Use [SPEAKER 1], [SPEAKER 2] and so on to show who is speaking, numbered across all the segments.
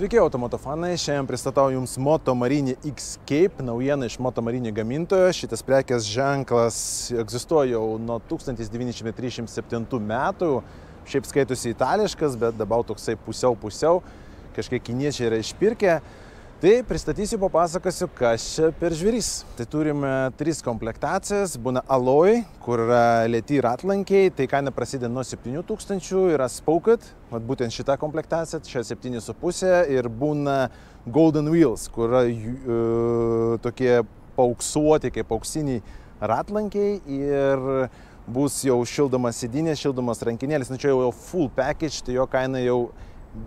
[SPEAKER 1] Sveiki, automoto fanai, šiandien pristatau Jums Moto Marini X-Cape, naujieną iš Moto Marini gamintojo. Šitas prekės ženklas egzistuoja jau nuo 1937 metų. Šiaip skaitosi itališkas, bet dabar toksai pusiau, kažkiek kiniečiai yra išpirkę. Tai pristatysiu, papasakosiu, kas čia per žvėris. Tai turime 3 komplektacijas, būna Alloy, kur yra lėti ratlankiai, tai kaina prasideda nuo 7000, yra Spoket, būtent šita komplektacija, čia 7,5 ir būna Golden Wheels, kur yra tokie paauksuoti, kaip auksiniai ratlankiai ir bus jau šildomas sėdynė, šildomas rankinėlis, čia jau full package, tai jo kaina jau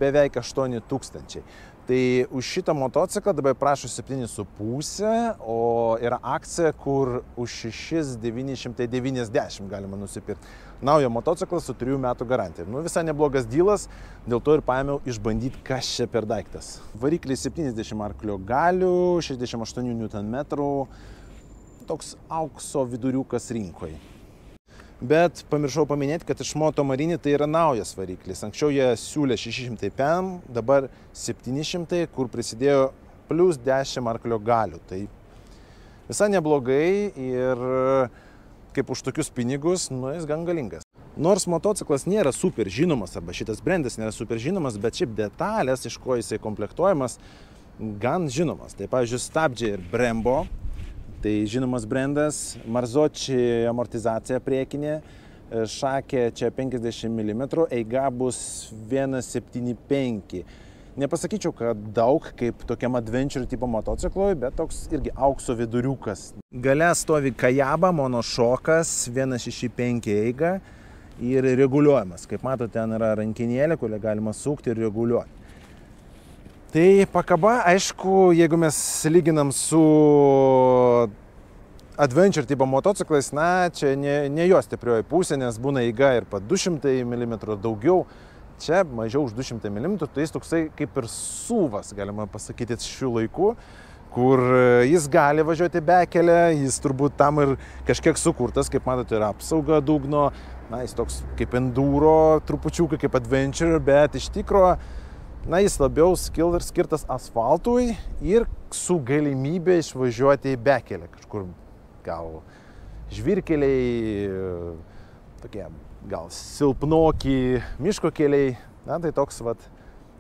[SPEAKER 1] beveik 8000. Tai už šitą motociklą dabar prašo 7,5, o yra akcija, kur už 6,990 galima nusipirkti. Naują motociklą su 3 metų garantija. Visai neblogas dylas, dėl to ir paėmiau išbandyti, kas čia per daiktas. Variklis 70 arklio galių, 68 Nm, toks aukso viduriukas rinkoje. Bet pamiršau paminėti, kad iš Moto Marini tai yra naujas variklis. Anksčiau jie siūlė 600 PM, dabar 700, kur prisidėjo plus 10 arklio galių. Tai visai neblogai ir kaip už tokius pinigus, jis gan galingas. Nors motociklas nėra super žinomas, arba šitas brandas nėra super žinomas, bet šiaip detalės, iš ko jisai komplektuojamas, gan žinomas. Tai pavyzdžiui, stabdžiai ir Brembo. Tai žinomas brandas, Marzocchi amortizacija priekinė, šakė čia 50 mm, eiga bus 1,75. Nepasakyčiau, kad daug kaip tokiam adventure tipo motociklui, bet toks irgi aukso viduriukas. Gale stovi Kajaba, monošokas, 1,65 eiga ir reguliuojamas. Kaip matote, ten yra rankinėlė, kurią galima sukti ir reguliuoti. Tai pakaba, aišku, jeigu mes lyginam su adventure tipo motociklais, čia ne jo stiprioji pusė, nes būna eiga ir pat 200 mm daugiau. Čia mažiau už 200 mm, tai jis toksai kaip ir suvas, galima pasakyti, šių laikų, kur jis gali važiuoti bekelę, jis turbūt tam ir kažkiek sukurtas, kaip matote, yra apsauga dugno, jis toks kaip enduro, trupučiukai kaip adventure, bet iš tikro jis labiau skirtas asfaltui ir su galimybė išvažiuoti į bekelę. Kažkur gal žvyrkeliai, tokie gal silpnoki miško keliai. Tai toks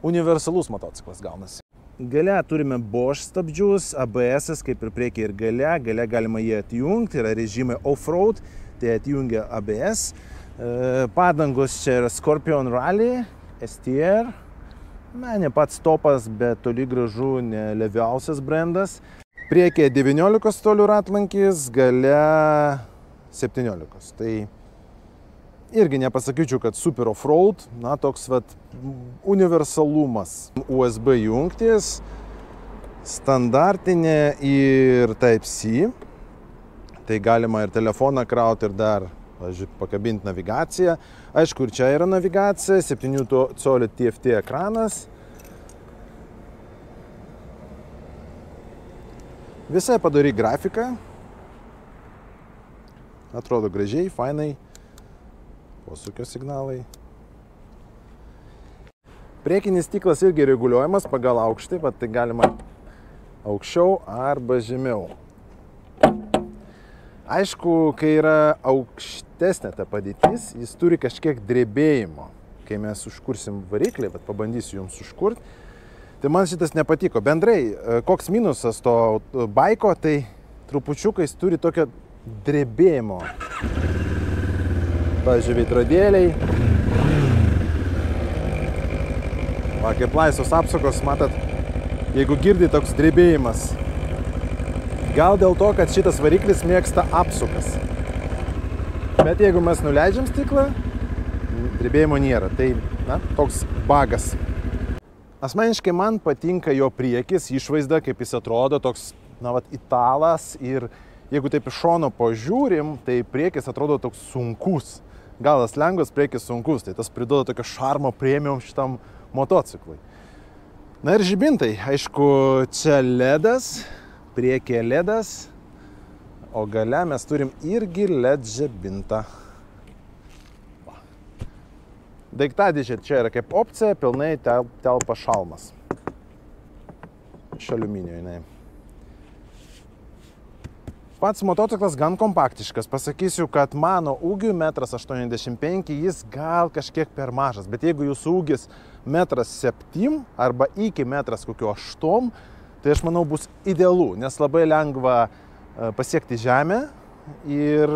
[SPEAKER 1] universalus motociklas gaunasi. Gale turime Bosch stabdžius, ABS, kaip ir priekyje ir gale. Gale galima jį atjungti, yra režimai off-road, tai atjungia ABS. Padangos čia yra Scorpion Rally, STR. Ne pats topas, bet toli gražu ne leviausias brandas. Priekyje 19 tolių ratlankis, gale 17. Tai irgi nepasakyčiau, kad super off-road, toks universalumas. USB jungtis, standartinė ir Type-C. Tai galima ir telefoną krauti ir dar, pakabinti navigaciją. Aišku, ir čia yra navigacija, 7 colių TFT ekranas. Visai padori grafika. Atrodo gražiai, fainai. Posūkio signalai. Priekinis stiklas irgi reguliuojamas pagal aukštį, tai galima aukščiau arba žemiau. Aišku, kai yra aukštesnė ta padėtis, jis turi kažkiek drebėjimo. Kai mes užkursim variklį, pabandysiu jums užkurti, tai man šitas nepatiko. Bendrai, koks minusas to baiko, tai trupučiukai jis turi tokio drebėjimo. Pavyzdžiui, veidrodėliai. Kaip laisvos apsukos, matot, jeigu girdi toks drebėjimas. Gal dėl to, kad šitas variklis mėgsta apsukas. Bet jeigu mes nuleidžiam stiklą, drebėjimo nėra. Tai, toks bagas. Asmeniškai man patinka jo priekis, išvaizda, kaip jis atrodo, toks, italas. Ir jeigu taip iš šono pažiūrim, tai priekis atrodo toks sunkus. Galas lengvas, priekis sunkus. Tai tas priduoda tokio šarmo premium šitam motociklui. Ir žibintai. Aišku, čia LEDas. Priekyje LEDas, o gale mes turim irgi LED žibintą. Daiktadėžė čia yra kaip opcija, pilnai telpa šalmas. iš aliuminio jinai. Pats motociklas gan kompaktiškas. Pasakysiu, kad mano ūgiui 1,85 m, jis gal kažkiek per mažas. Bet jeigu jūsų ūgis 1,7 m arba iki 1,8 m, tai aš manau bus idealu, nes labai lengva pasiekti žemę ir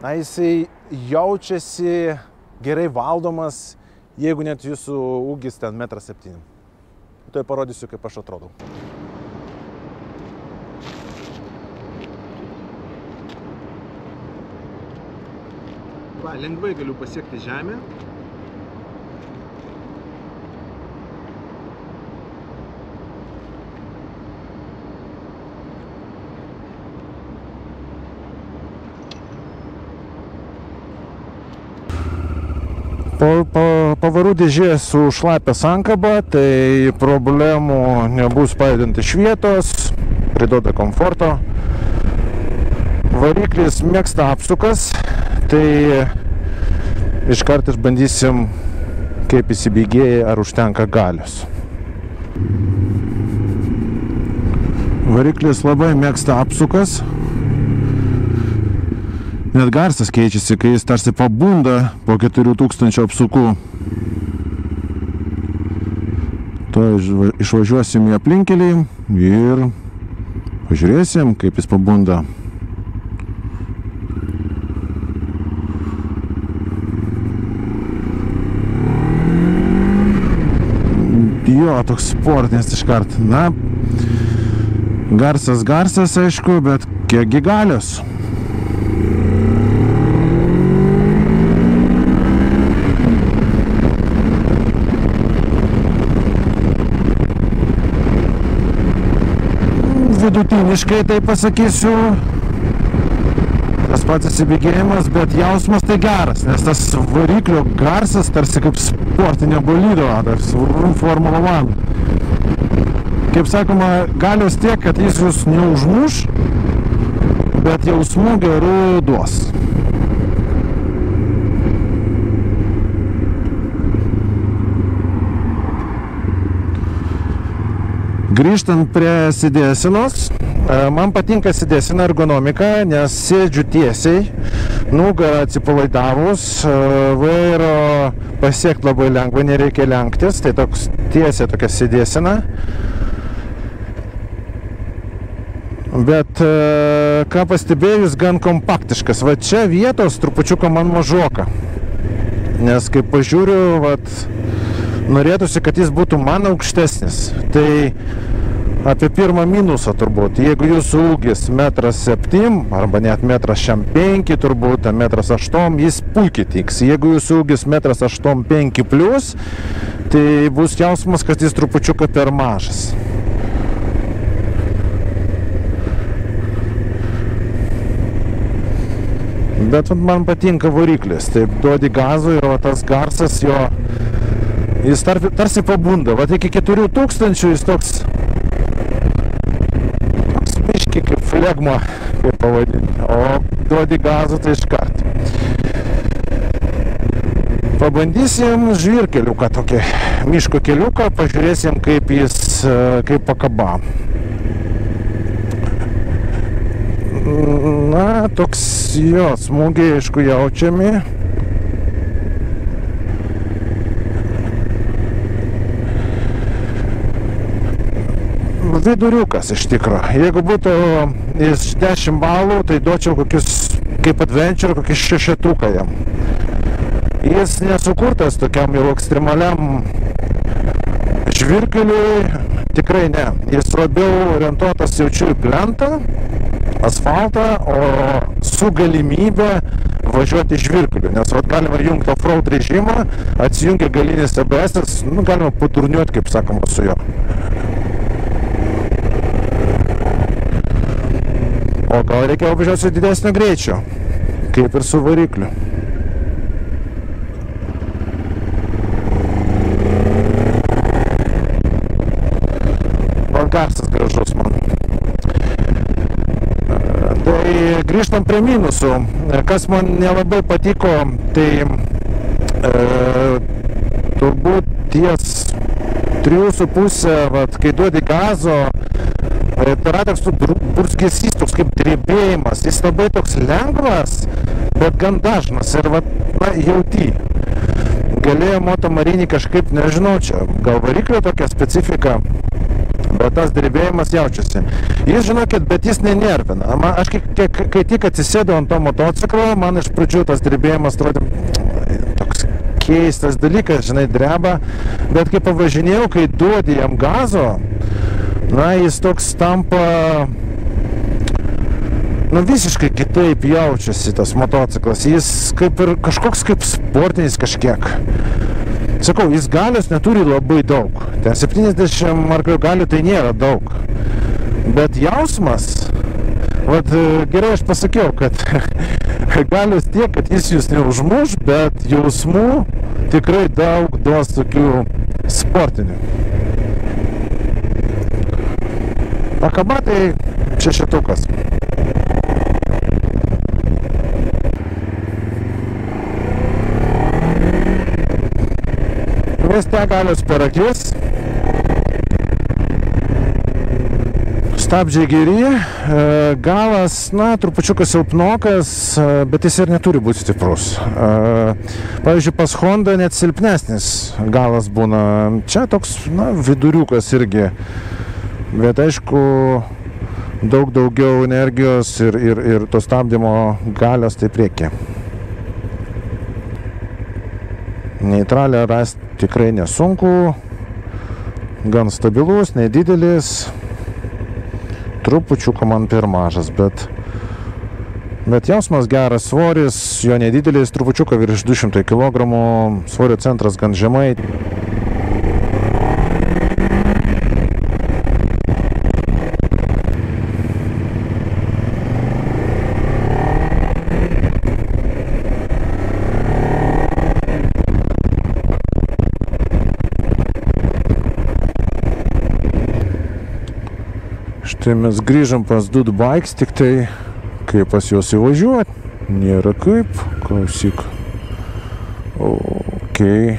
[SPEAKER 1] jisai jaučiasi gerai valdomas, jeigu net jūsų ūgis ten 1,7 m. Tai parodysiu, kaip aš atrodau. Lengvai galiu pasiekti žemę. Pavarų dėžė su šlapia sankaba, tai problemų nebus pajudant iš vietos, priduoda komforto. Variklis mėgsta apsukas, tai iškart išbandysim, kaip įsibėgėja, ar užtenka galios. Variklis labai mėgsta apsukas. Net garsas keičiasi, kai jis tarsi pabunda po 4000 apsukų. To išvažiuosim į aplinkelį ir pažiūrėsim, kaip jis pabunda. Jo, toks sportinis iškart. Na, garsas, aišku, bet kiekgi galios. Vidutiniškai tai pasakysiu, tas pats įsibėgėjimas, bet jausmas tai geras, nes tas variklio garsas tarsi kaip sportinio bolido, tarsi Formula 1. Kaip sakoma, galios tiek, kad jis jūs neužmuš, bet jausmų gerų duos. Grįžtant prie sėdėsenos, man patinka sėdėsena ergonomika, nes sėdžiu tiesiai, nugarą atsipalaidavus, vairo pasiekti labai lengva, nereikia lenktis, tai toks tiesiai tokia sėdėsena. Bet ką pastebėjus, gan kompaktiškas. Va čia vietos trupučiuką man mažoka, nes kaip pažiūriu, norėtųsi, kad jis būtų man aukštesnis. Tai apie pirmą minusą turbūt. Jeigu jūsų ūgis 1,7 m arba net 1,5 m turbūt, 1,8 m, jis puikiai tiks. Jeigu jūsų ūgis 1,85 m plius, tai bus jausmas, kad jis trupučiuką per mažas. Bet man patinka variklis. Taip, duodi gazų ir tas garsas jo, jis tarsi pabunda. Iki 4000 jis toks biški kaip flegma, kaip pavadinti. O duodi gazų tai iškart. Pabandysim žvyrkeliuką, tokį miško keliuką, pažiūrėsim, kaip jis, kaip pakaba. Na, toks jo, smūgiai, aišku, jaučiami. Viduriukas iš tikro. Jeigu būtų iš 10 balų, tai duočiau kokius, kaip adventure, kokius 6 jam. Jis nesukurtas tokiam jau ekstremaliam žvyrkeliui, tikrai ne. Jis labiau orientuotas jaučiu į plentą, asfaltą, o su galimybė važiuoti žvyrkeliu. Nes galima jungti off-road režimą, atsijungia galinis ABS, galima paturniuoti, kaip sakoma, su juo. O gal reikia važiuoti su didesnio greičio, kaip ir su varikliu. Garsas gražus man. Tai grįžtam prie minusų. Kas man nelabai patiko, tai turbūt 3,5, vat, kai duodi gazo, tai yra toks burzgesys, toks kaip drebėjimas. Jis labai toks lengvas, bet gan dažnas ir vat, na, jauti. Galėjo Moto Marinį kažkaip, nežinau, čia gal variklio tokia specifika, bet tas drebėjimas jaučiasi. Jis, žinokit, bet jis nenervina. Aš kai tik atsisėdau ant to motociklo, man iš pradžių tas drebėjimas atrodė toks keistas dalykas, žinai, dreba, bet kai pavažinėjau, kai duodi jam gazo, na, jis toks tampa, nu, visiškai kitaip jaučiasi tas motociklas. Jis kaip ir kažkoks kaip sportinis kažkiek. Sakau, jis galios neturi labai daug. Ten 70 arklio galių tai nėra daug. Bet jausmas, vat gerai aš pasakiau, kad galios tiek, kad jis jūs neužmuš, bet jausmų tikrai daug duos tokių sportinių. Pakaba tai 6. Mieste galios per akis. Stabdžiai geri. Galas, na, trupučiukas silpnokas, bet jis ir neturi būti stiprus. Pavyzdžiui, pas Honda net silpnesnis galas būna. Čia toks, na, viduriukas irgi. Bet aišku, daug daugiau energijos ir to stabdymo galios tai priekį. Neitralią rasti tikrai nesunku, gan stabilus, nedidelis, trupučiuką man per mažas, bet jausmas geras, svoris, jo nedidelis, trupučiuką virš 200 kg, svorio centras gan žemai. Tai mes grįžom pas Dude Bikes, tik tai kaip pas juos įvažiuoti, nėra kaip, klausyk. Okay.